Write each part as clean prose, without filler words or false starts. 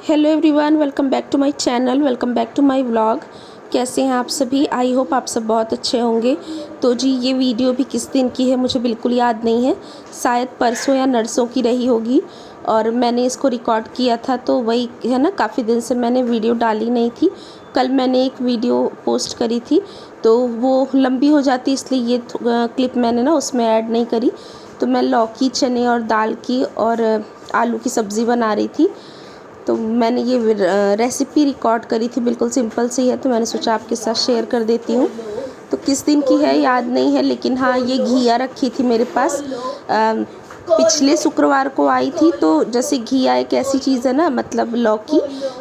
Hello everyone, welcome back to my channel, welcome back to my vlog. कैसे हैं आप सभी? आई होप आप सब बहुत अच्छे होंगे। तो जी, ये वीडियो भी किस दिन की है मुझे बिल्कुल याद नहीं है, शायद परसों या नरसों की रही होगी। और मैंने इसको रिकॉर्ड किया था, तो वही है ना, काफ़ी दिन से मैंने वीडियो डाली नहीं थी। कल मैंने एक वीडियो पोस्ट करी थी, तो वो लंबी हो जाती, इसलिए ये क्लिप मैंने ना उसमें ऐड नहीं करी। तो मैं लौकी, चने और दाल की और आलू की सब्ज़ी बना रही थी। तो मैंने ये रेसिपी रिकॉर्ड करी थी, बिल्कुल सिंपल सी है, तो मैंने सोचा आपके साथ शेयर कर देती हूँ। तो किस दिन की है याद नहीं है, लेकिन हाँ, ये घिया रखी थी मेरे पास। पिछले शुक्रवार को आई थी। तो जैसे घिया एक ऐसी चीज़ है ना, मतलब लौकी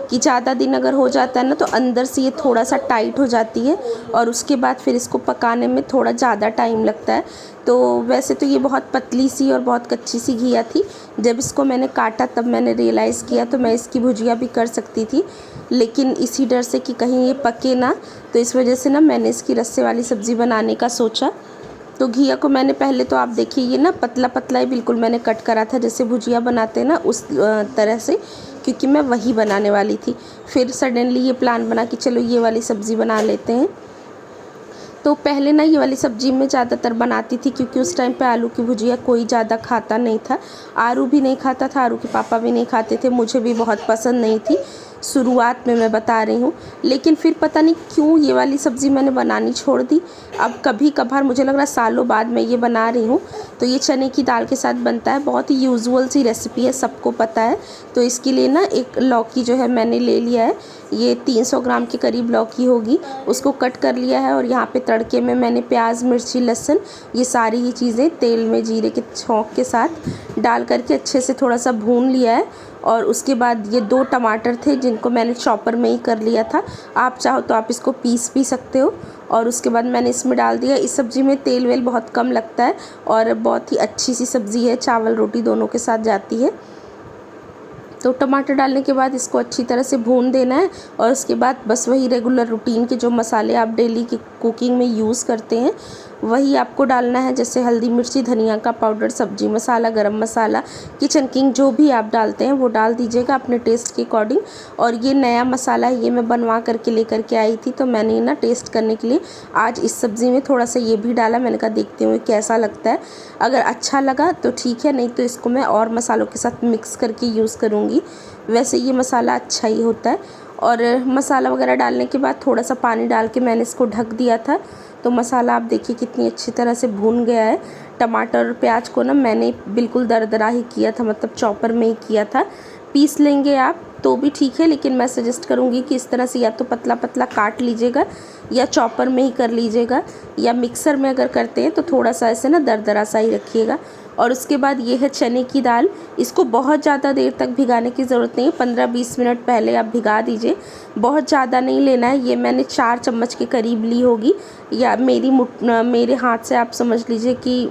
कि ज़्यादा दिन अगर हो जाता है ना, तो अंदर से ये थोड़ा सा टाइट हो जाती है और उसके बाद फिर इसको पकाने में थोड़ा ज़्यादा टाइम लगता है। तो वैसे तो ये बहुत पतली सी और बहुत कच्ची सी घिया थी। जब इसको मैंने काटा तब मैंने रियलाइज़ किया, तो मैं इसकी भुजिया भी कर सकती थी, लेकिन इसी डर से कि कहीं ये पके ना, तो इस वजह से ना मैंने इसकी रस्से वाली सब्ज़ी बनाने का सोचा। तो घिया को मैंने पहले, तो आप देखिए ये ना पतला पतला ही बिल्कुल मैंने कट करा था, जैसे भुजिया बनाते हैं ना उस तरह से, क्योंकि मैं वही बनाने वाली थी। फिर सडनली ये प्लान बना कि चलो ये वाली सब्ज़ी बना लेते हैं। तो पहले ना ये वाली सब्ज़ी मैं ज़्यादातर बनाती थी, क्योंकि उस टाइम पे आलू की भुजिया कोई ज़्यादा खाता नहीं था। आरू भी नहीं खाता था, आरू के पापा भी नहीं खाते थे, मुझे भी बहुत पसंद नहीं थी शुरुआत में, मैं बता रही हूँ। लेकिन फिर पता नहीं क्यों ये वाली सब्ज़ी मैंने बनानी छोड़ दी। अब कभी कभार, मुझे लग रहा है सालों बाद मैं ये बना रही हूँ। तो ये चने की दाल के साथ बनता है, बहुत ही यूजुअल सी रेसिपी है, सबको पता है। तो इसके लिए ना एक लौकी जो है मैंने ले लिया है, ये 300 ग्राम के करीब लौकी होगी, उसको कट कर लिया है। और यहाँ पे तड़के में मैंने प्याज, मिर्ची, लहसुन, ये सारी ही चीज़ें तेल में जीरे के छौंक के साथ डाल करके अच्छे से थोड़ा सा भून लिया है। और उसके बाद ये 2 टमाटर थे जिनको मैंने चॉपर में ही कर लिया था, आप चाहो तो आप इसको पीस भी सकते हो। और उसके बाद मैंने इसमें डाल दिया। इस सब्ज़ी में तेल वेल बहुत कम लगता है और बहुत ही अच्छी सी सब्ज़ी है, चावल रोटी दोनों के साथ जाती है। तो टमाटर डालने के बाद इसको अच्छी तरह से भून देना है। और उसके बाद बस वही रेगुलर रूटीन के जो मसाले आप डेली की कुकिंग में यूज़ करते हैं वही आपको डालना है, जैसे हल्दी, मिर्ची, धनिया का पाउडर, सब्जी मसाला, गरम मसाला, किचन किंग, जो भी आप डालते हैं वो डाल दीजिएगा अपने टेस्ट के अकॉर्डिंग। और ये नया मसाला है, ये मैं बनवा करके लेकर के आई थी, तो मैंने ना टेस्ट करने के लिए आज इस सब्ज़ी में थोड़ा सा ये भी डाला। मैंने कहा देखते हुए कैसा लगता है, अगर अच्छा लगा तो ठीक है, नहीं तो इसको मैं और मसालों के साथ मिक्स करके यूज़ करूँगी। वैसे ये मसाला अच्छा ही होता है। और मसाला वगैरह डालने के बाद थोड़ा सा पानी डाल के मैंने इसको ढक दिया था। तो मसाला आप देखिए कितनी अच्छी तरह से भून गया है। टमाटर और प्याज को ना मैंने बिल्कुल दरदरा ही किया था, मतलब चॉपर में ही किया था। पीस लेंगे आप तो भी ठीक है, लेकिन मैं सजेस्ट करूँगी कि इस तरह से या तो पतला पतला काट लीजिएगा या चॉपर में ही कर लीजिएगा, या मिक्सर में अगर करते हैं तो थोड़ा सा ऐसे ना दरदरा सा ही रखिएगा। और उसके बाद ये है चने की दाल, इसको बहुत ज़्यादा देर तक भिगाने की ज़रूरत नहीं है, 15-20 मिनट पहले आप भिगा दीजिए। बहुत ज़्यादा नहीं लेना है, ये मैंने 4 चम्मच के करीब ली होगी, या मेरे हाथ से आप समझ लीजिए कि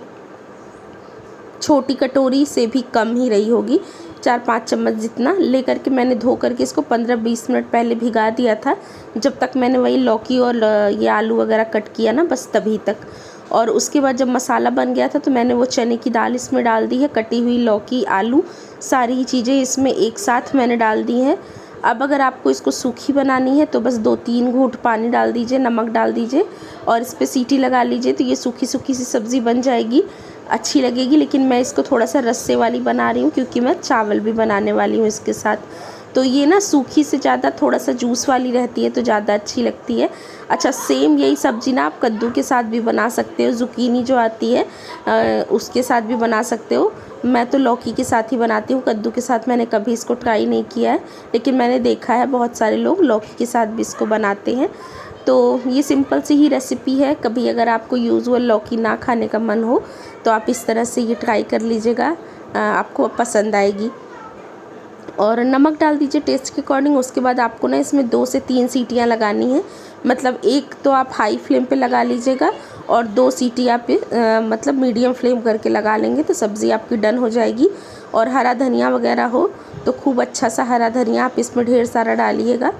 छोटी कटोरी से भी कम ही रही होगी, 4-5 चम्मच जितना लेकर के मैंने धो करके इसको 15-20 मिनट पहले भिगा दिया था, जब तक मैंने वही लौकी और ये आलू वगैरह कट किया ना, बस तभी तक। और उसके बाद जब मसाला बन गया था तो मैंने वो चने की दाल इसमें डाल दी है, कटी हुई लौकी, आलू, सारी ही चीज़ें इसमें एक साथ मैंने डाल दी हैं। अब अगर आपको इसको सूखी बनानी है तो बस 2-3 घूंट पानी डाल दीजिए, नमक डाल दीजिए और इस पर सीटी लगा लीजिए, तो ये सूखी सूखी सी सब्ज़ी बन जाएगी, अच्छी लगेगी। लेकिन मैं इसको थोड़ा सा रस्से वाली बना रही हूँ, क्योंकि मैं चावल भी बनाने वाली हूँ इसके साथ। तो ये ना सूखी से ज़्यादा थोड़ा सा जूस वाली रहती है तो ज़्यादा अच्छी लगती है। अच्छा, सेम यही सब्ज़ी ना आप कद्दू के साथ भी बना सकते हो, ज़ुकीनी जो आती है उसके साथ भी बना सकते हो। मैं तो लौकी के साथ ही बनाती हूँ, कद्दू के साथ मैंने कभी इसको ट्राई नहीं किया है, लेकिन मैंने देखा है बहुत सारे लोग लौकी के साथ भी इसको बनाते हैं। तो ये सिंपल सी ही रेसिपी है, कभी अगर आपको यूजुअल लौकी ना खाने का मन हो तो आप इस तरह से ये ट्राई कर लीजिएगा, आपको पसंद आएगी। और नमक डाल दीजिए टेस्ट के अकॉर्डिंग। उसके बाद आपको ना इसमें 2 से 3 सीटियाँ लगानी है, मतलब एक तो आप हाई फ्लेम पे लगा लीजिएगा और 2 सीटी आप मतलब मीडियम फ्लेम करके लगा लेंगे तो सब्ज़ी आपकी डन हो जाएगी। और हरा धनिया वगैरह हो तो खूब अच्छा सा हरा धनिया आप इसमें ढेर सारा डालिएगा,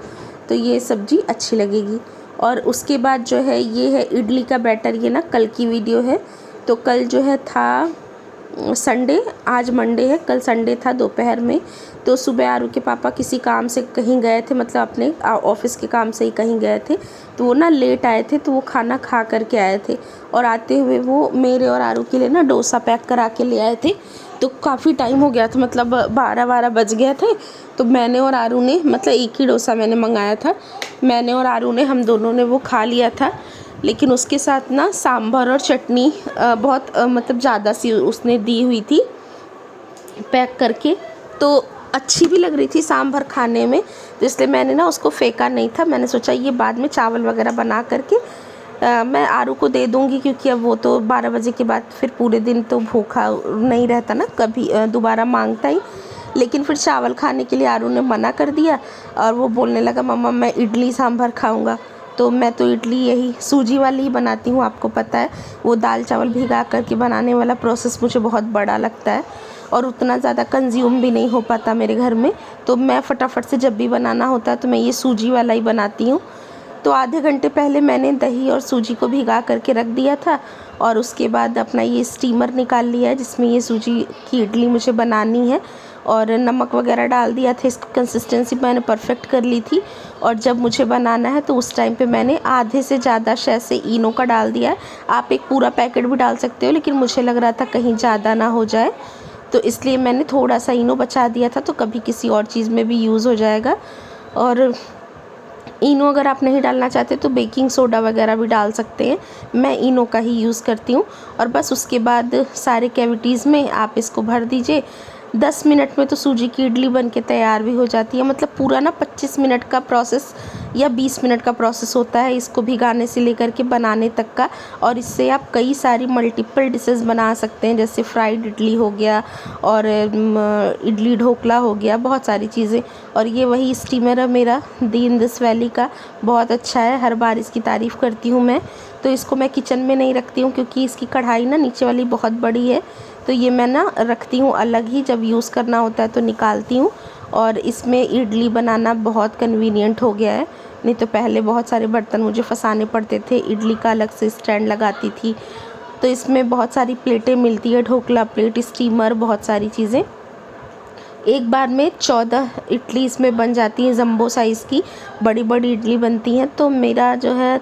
तो ये सब्ज़ी अच्छी लगेगी। और उसके बाद जो है ये है इडली का बैटर, ये ना कल की वीडियो है, तो कल जो है था संडे, आज मंडे है, कल संडे था दोपहर में। तो सुबह आरू के पापा किसी काम से कहीं गए थे, मतलब अपने ऑफिस के काम से ही कहीं गए थे, तो वो ना लेट आए थे, तो वो खाना खा करके आए थे और आते हुए वो मेरे और आरू के लिए ना डोसा पैक करा के ले आए थे। तो काफ़ी टाइम हो गया था, मतलब 12 बज गए थे। तो मैंने और आरू ने, मतलब एक ही डोसा मैंने मंगाया था, मैंने और आरू ने, हम दोनों ने वो खा लिया था। लेकिन उसके साथ ना सांभर और चटनी बहुत मतलब ज़्यादा सी उसने दी हुई थी पैक करके, तो अच्छी भी लग रही थी सांभर खाने में, तो इसलिए मैंने ना उसको फेंका नहीं था। मैंने सोचा ये बाद में चावल वगैरह बना करके मैं आरू को दे दूँगी, क्योंकि अब वो तो 12 बजे के बाद फिर पूरे दिन तो भूखा नहीं रहता ना, कभी दोबारा मांगता ही। लेकिन फिर चावल खाने के लिए आरू ने मना कर दिया और वो बोलने लगा मम्मा मैं इडली सांभर खाऊंगा। तो मैं तो इडली यही सूजी वाली ही बनाती हूँ, आपको पता है वो दाल चावल भिगा करके बनाने वाला प्रोसेस मुझे बहुत बड़ा लगता है और उतना ज़्यादा कंज्यूम भी नहीं हो पाता मेरे घर में। तो मैं फटाफट से जब भी बनाना होता है तो मैं ये सूजी वाला ही बनाती हूँ। तो आधे घंटे पहले मैंने दही और सूजी को भिगा करके रख दिया था और उसके बाद अपना ये स्टीमर निकाल लिया है जिसमें ये सूजी की इडली मुझे बनानी है, और नमक वगैरह डाल दिया था। इसकी कंसिस्टेंसी मैंने परफेक्ट कर ली थी और जब मुझे बनाना है तो उस टाइम पे मैंने आधे से ज़्यादा शायद से इनो का डाल दिया है। आप एक पूरा पैकेट भी डाल सकते हो, लेकिन मुझे लग रहा था कहीं ज़्यादा ना हो जाए, तो इसलिए मैंने थोड़ा सा इनो बचा दिया था, तो कभी किसी और चीज़ में भी यूज़ हो जाएगा। और इनो अगर आप नहीं डालना चाहते तो बेकिंग सोडा वगैरह भी डाल सकते हैं, मैं इनो का ही यूज़ करती हूँ। और बस उसके बाद सारे कैविटीज़ में आप इसको भर दीजिए। 10 मिनट में तो सूजी की इडली बन के तैयार भी हो जाती है। मतलब पूरा ना 25 मिनट का प्रोसेस या 20 मिनट का प्रोसेस होता है इसको भिगाने से लेकर के बनाने तक का। और इससे आप कई सारी मल्टीपल डिशेस बना सकते हैं, जैसे फ्राइड इडली हो गया और इडली ढोकला हो गया, बहुत सारी चीज़ें। और ये वही स्टीमर है मेरा दी इंडस वैली का, बहुत अच्छा है, हर बार इसकी तारीफ़ करती हूँ मैं। तो इसको मैं किचन में नहीं रखती हूँ क्योंकि इसकी कढ़ाई ना नीचे वाली बहुत बड़ी है, तो ये मैं ना रखती हूँ अलग ही, जब यूज़ करना होता है तो निकालती हूँ। और इसमें इडली बनाना बहुत कन्वीनियंट हो गया है, नहीं तो पहले बहुत सारे बर्तन मुझे फंसाने पड़ते थे, इडली का अलग से स्टैंड लगाती थी। तो इसमें बहुत सारी प्लेटें मिलती है, ढोकला प्लेट, स्टीमर, बहुत सारी चीज़ें। एक बार में 14 इडली इसमें बन जाती हैं, जंबो साइज़ की बड़ी बड़ी इडली बनती हैं। तो मेरा जो है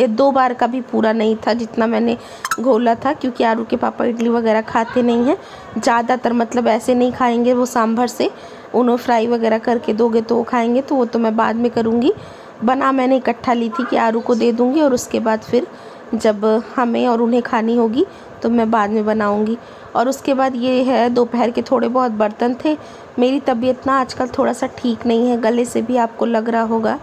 2 बार का भी पूरा नहीं था जितना मैंने घोला था, क्योंकि आरू के पापा इडली वगैरह खाते नहीं हैं ज़्यादातर, मतलब ऐसे नहीं खाएंगे वो सांभर से, उन्हें फ्राई वगैरह करके दोगे तो वो खाएंगे, तो वो तो मैं बाद में करूँगी। बना मैंने इकट्ठा ली थी कि आरू को दे दूँगी और उसके बाद फिर जब हमें और उन्हें खानी होगी तो मैं बाद में बनाऊँगी। और उसके बाद ये है दोपहर के थोड़े बहुत बर्तन थे। मेरी तबीयत ना आजकल थोड़ा सा ठीक नहीं है, गले से भी आपको लग रहा होगा,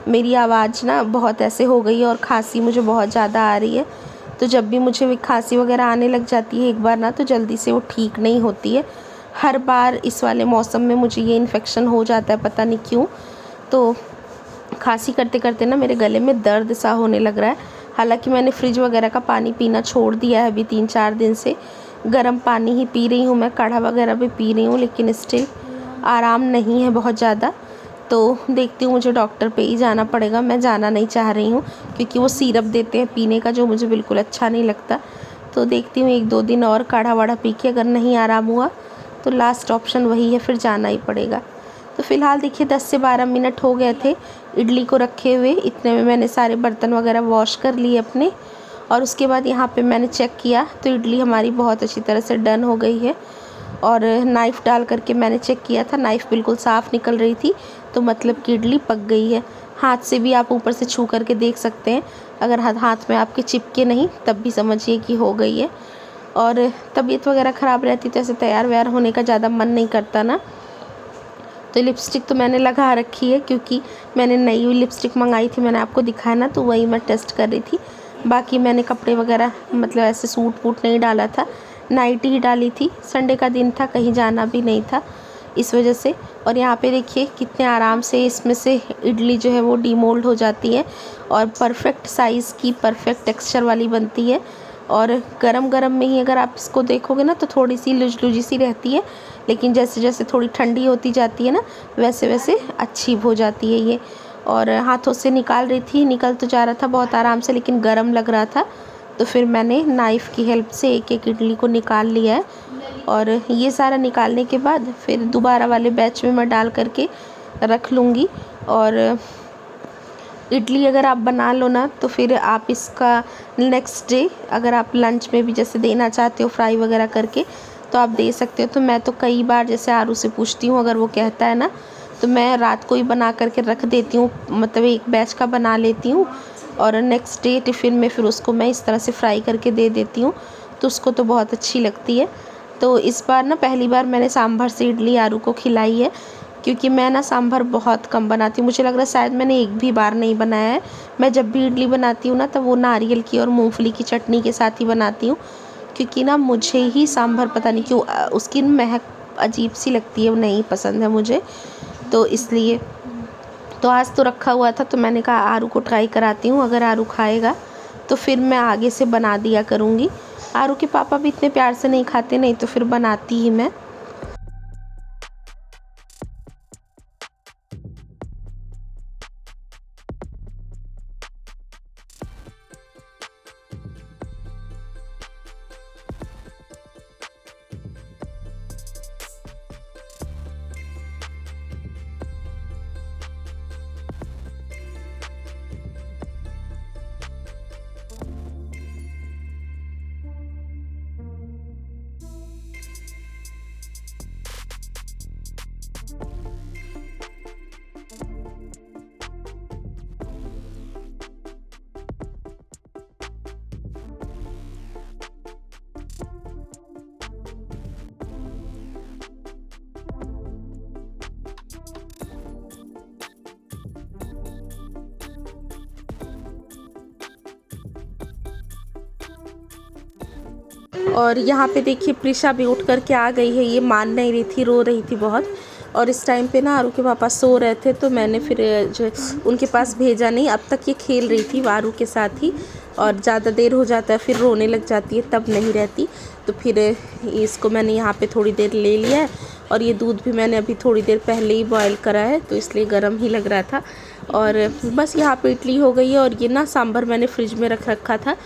मेरी आवाज़ ना बहुत ऐसे हो गई है और खांसी मुझे बहुत ज़्यादा आ रही है। तो जब भी मुझे खांसी वगैरह आने लग जाती है एक बार ना, तो जल्दी से वो ठीक नहीं होती है। हर बार इस वाले मौसम में मुझे ये इन्फेक्शन हो जाता है, पता नहीं क्यों। तो खांसी करते करते ना मेरे गले में दर्द सा होने लग रहा है। हालांकि मैंने फ्रिज वगैरह का पानी पीना छोड़ दिया है अभी 3-4 दिन से, गर्म पानी ही पी रही हूँ मैं, काढ़ा वगैरह भी पी रही हूँ, लेकिन स्टिल आराम नहीं है बहुत ज़्यादा। तो देखती हूँ, मुझे डॉक्टर पे ही जाना पड़ेगा, मैं जाना नहीं चाह रही हूँ क्योंकि वो सिरप देते हैं पीने का जो मुझे बिल्कुल अच्छा नहीं लगता। तो देखती हूँ 1-2 दिन और काढ़ा वाढ़ा पी के, अगर नहीं आराम हुआ तो लास्ट ऑप्शन वही है, फिर जाना ही पड़ेगा। तो फ़िलहाल देखिए 10 से 12 मिनट हो गए थे इडली को रखे हुए, इतने में मैंने सारे बर्तन वगैरह वॉश कर लिए अपने। और उसके बाद यहाँ पे मैंने चेक किया तो इडली हमारी बहुत अच्छी तरह से डन हो गई है। और नाइफ़ डाल करके मैंने चेक किया था, नाइफ़ बिल्कुल साफ़ निकल रही थी, तो मतलब कि इडली पक गई है। हाथ से भी आप ऊपर से छू करके देख सकते हैं, अगर हाथ में आपके चिपके नहीं तब भी समझिए कि हो गई है। और तबीयत वगैरह ख़राब रहती तो ऐसे तैयार व्यार होने का ज़्यादा मन नहीं करता ना। तो लिपस्टिक तो मैंने लगा रखी है क्योंकि मैंने नई हुई लिपस्टिक मंगाई थी, मैंने आपको दिखाया ना, तो वही मैं टेस्ट कर रही थी। बाकी मैंने कपड़े वगैरह मतलब ऐसे सूट वूट नहीं डाला था, नाइटी ही डाली थी, संडे का दिन था, कहीं जाना भी नहीं था इस वजह से। और यहाँ पे देखिए कितने आराम से इसमें से इडली जो है वो डीमोल्ड हो जाती है और परफेक्ट साइज़ की, परफेक्ट टेक्सचर वाली बनती है। और गरम गरम में ही अगर आप इसको देखोगे ना तो थोड़ी सी लुज सी रहती है, लेकिन जैसे जैसे थोड़ी ठंडी होती जाती है ना वैसे वैसे अच्छी हो जाती है ये। और हाथों से निकाल रही थी, निकल तो जा रहा था बहुत आराम से, लेकिन गरम लग रहा था, तो फिर मैंने नाइफ़ की हेल्प से एक एक इडली को निकाल लिया है। और ये सारा निकालने के बाद फिर दोबारा वाले बैच में मैं डाल करके रख लूँगी। और इडली अगर आप बना लो ना तो फिर आप इसका नेक्स्ट डे अगर आप लंच में भी जैसे देना चाहते हो फ्राई वगैरह करके तो आप दे सकते हो। तो मैं तो कई बार जैसे आरू से पूछती हूँ, अगर वो कहता है ना तो मैं रात को ही बना करके रख देती हूँ, मतलब एक बैच का बना लेती हूँ और नेक्स्ट डे टिफ़िन में फिर उसको मैं इस तरह से फ्राई करके दे देती हूँ, तो उसको तो बहुत अच्छी लगती है। तो इस बार ना पहली बार मैंने सांभर से इडली आरू को खिलाई है, क्योंकि मैं ना सांभर बहुत कम बनाती हूँ। मुझे लग रहा है शायद मैंने एक भी बार नहीं बनाया है। मैं जब भी इडली बनाती हूँ ना तो वो नारियल की और मूंगफली की चटनी के साथ ही बनाती हूँ, क्योंकि ना मुझे ही सांभर पता नहीं क्यों उसकी महक अजीब सी लगती है, वो नहीं पसंद है मुझे, तो इसलिए। तो आज तो रखा हुआ था तो मैंने कहा आरू को ट्राई कराती हूँ, अगर आरू खाएगा तो फिर मैं आगे से बना दिया करूँगी। आरू के पापा भी इतने प्यार से नहीं खाते, नहीं तो फिर बनाती ही मैं। और यहाँ पे देखिए प्रिशा भी उठ कर के आ गई है, ये मान नहीं रही थी, रो रही थी बहुत। और इस टाइम पे ना आरू के पापा सो रहे थे तो मैंने फिर जो उनके पास भेजा नहीं। अब तक ये खेल रही थी आरू के साथ ही, और ज़्यादा देर हो जाता है फिर रोने लग जाती है, तब नहीं रहती। तो फिर इसको मैंने यहाँ पे थोड़ी देर ले लिया है। और ये दूध भी मैंने अभी थोड़ी देर पहले ही बॉयल करा है, तो इसलिए गर्म ही लग रहा था। और बस यहाँ पे इडली हो गई है। और ये ना सांभर मैंने फ्रिज में रख रखा था,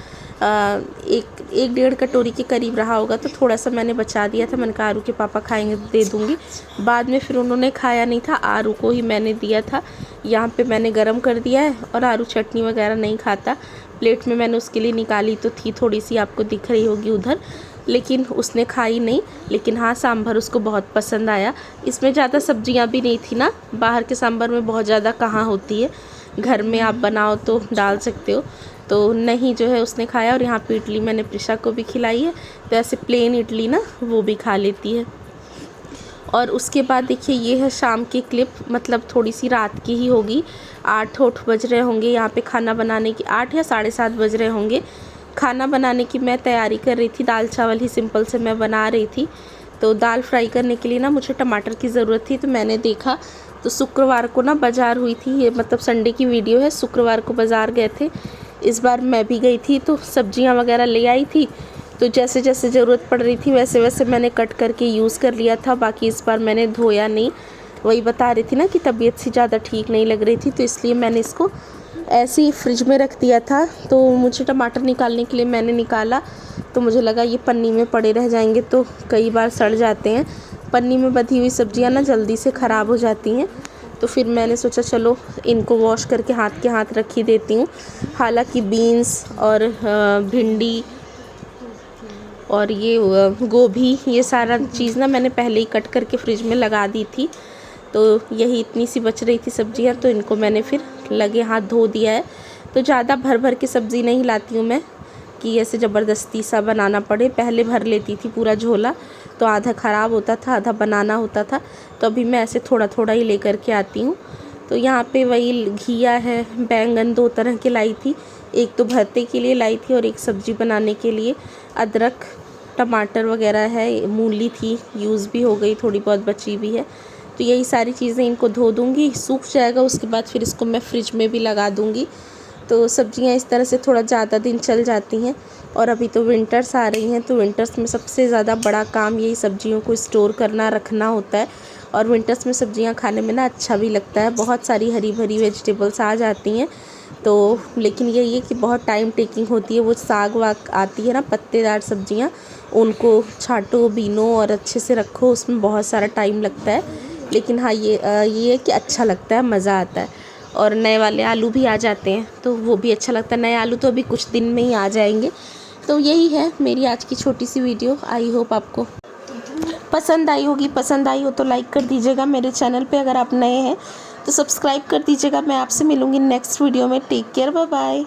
एक डेढ़ कटोरी के करीब रहा होगा, तो थोड़ा सा मैंने बचा दिया था। मैंने कहा आरू के पापा खाएंगे तो दे दूँगी। बाद में फिर उन्होंने खाया नहीं था, आरू को ही मैंने दिया था। यहाँ पे मैंने गरम कर दिया है, और आरू चटनी वगैरह नहीं खाता। प्लेट में मैंने उसके लिए निकाली तो थी थोड़ी सी, आपको दिख रही होगी उधर, लेकिन उसने खाई नहीं। लेकिन हाँ, सांभर उसको बहुत पसंद आया। इसमें ज़्यादा सब्जियाँ भी नहीं थी ना, बाहर के सांभर में बहुत ज़्यादा कहाँ होती है, घर में आप बनाओ तो डाल सकते हो। तो नहीं जो है उसने खाया। और यहाँ पे इडली मैंने प्रिशा को भी खिलाई है, तो ऐसे प्लेन इडली ना वो भी खा लेती है। और उसके बाद देखिए ये है शाम की क्लिप, मतलब थोड़ी सी रात की ही होगी, 8 बज रहे होंगे यहाँ पे खाना बनाने की, 8 या 7:30 बज रहे होंगे। खाना बनाने की मैं तैयारी कर रही थी, दाल चावल ही सिंपल से मैं बना रही थी। तो दाल फ्राई करने के लिए ना मुझे टमाटर की ज़रूरत थी, तो मैंने देखा तो शुक्रवार को ना बाज़ार हुई थी, ये मतलब संडे की वीडियो है, शुक्रवार को बाज़ार गए थे। इस बार मैं भी गई थी तो सब्जियां वगैरह ले आई थी, तो जैसे जैसे ज़रूरत पड़ रही थी वैसे वैसे मैंने कट करके यूज़ कर लिया था। बाकी इस बार मैंने धोया नहीं, वही बता रही थी ना कि तबीयत सी ज़्यादा ठीक नहीं लग रही थी, तो इसलिए मैंने इसको ऐसे ही फ्रिज में रख दिया था। तो मुझे टमाटर निकालने के लिए मैंने निकाला, तो मुझे लगा ये पन्नी में पड़े रह जाएंगे, तो कई बार सड़ जाते हैं। पन्नी में बंधी हुई सब्जियां ना जल्दी से ख़राब हो जाती हैं, तो फिर मैंने सोचा चलो इनको वॉश करके हाथ के हाथ रख ही देती हूँ। हालांकि बीन्स और भिंडी और ये गोभी, ये सारा चीज़ ना मैंने पहले ही कट करके फ्रिज में लगा दी थी। तो यही इतनी सी बच रही थी सब्जियां, तो इनको मैंने फिर लगे हाथ धो दिया है। तो ज़्यादा भर भर के सब्ज़ी नहीं लाती हूँ मैं कि ऐसे ज़बरदस्ती सा बनाना पड़े। पहले भर लेती थी पूरा झोला, तो आधा ख़राब होता था, आधा बनाना होता था। तो अभी मैं ऐसे थोड़ा थोड़ा ही लेकर के आती हूँ। तो यहाँ पे वही घिया है, बैंगन 2 तरह के लाई थी, एक तो भरते के लिए लाई थी और एक सब्ज़ी बनाने के लिए। अदरक, टमाटर वगैरह है, मूली थी, यूज़ भी हो गई, थोड़ी बहुत बची भी है। तो यही सारी चीज़ें इनको धो दूँगी, सूख जाएगा, उसके बाद फिर इसको मैं फ्रिज में भी लगा दूँगी। तो सब्जियां इस तरह से थोड़ा ज़्यादा दिन चल जाती हैं। और अभी तो विंटर्स आ रही हैं, तो विंटर्स में सबसे ज़्यादा बड़ा काम यही सब्जियों को स्टोर करना, रखना होता है। और विंटर्स में सब्जियां खाने में ना अच्छा भी लगता है, बहुत सारी हरी भरी वेजिटेबल्स आ जाती हैं, तो लेकिन यही है कि बहुत टाइम टेकिंग होती है। वो साग वाग आती है ना, पत्तेदार सब्जियां, उनको छांटो, बीनो और अच्छे से रखो, उसमें बहुत सारा टाइम लगता है। लेकिन हाँ ये है कि अच्छा लगता है, मज़ा आता है। और नए वाले आलू भी आ जाते हैं तो वो भी अच्छा लगता है। नए आलू तो अभी कुछ दिन में ही आ जाएंगे। तो यही है मेरी आज की छोटी सी वीडियो। आई होप आपको पसंद आई होगी। पसंद आई हो तो लाइक कर दीजिएगा। मेरे चैनल पे अगर आप नए हैं तो सब्सक्राइब कर दीजिएगा। मैं आपसे मिलूँगी नेक्स्ट वीडियो में। Take care, bye bye.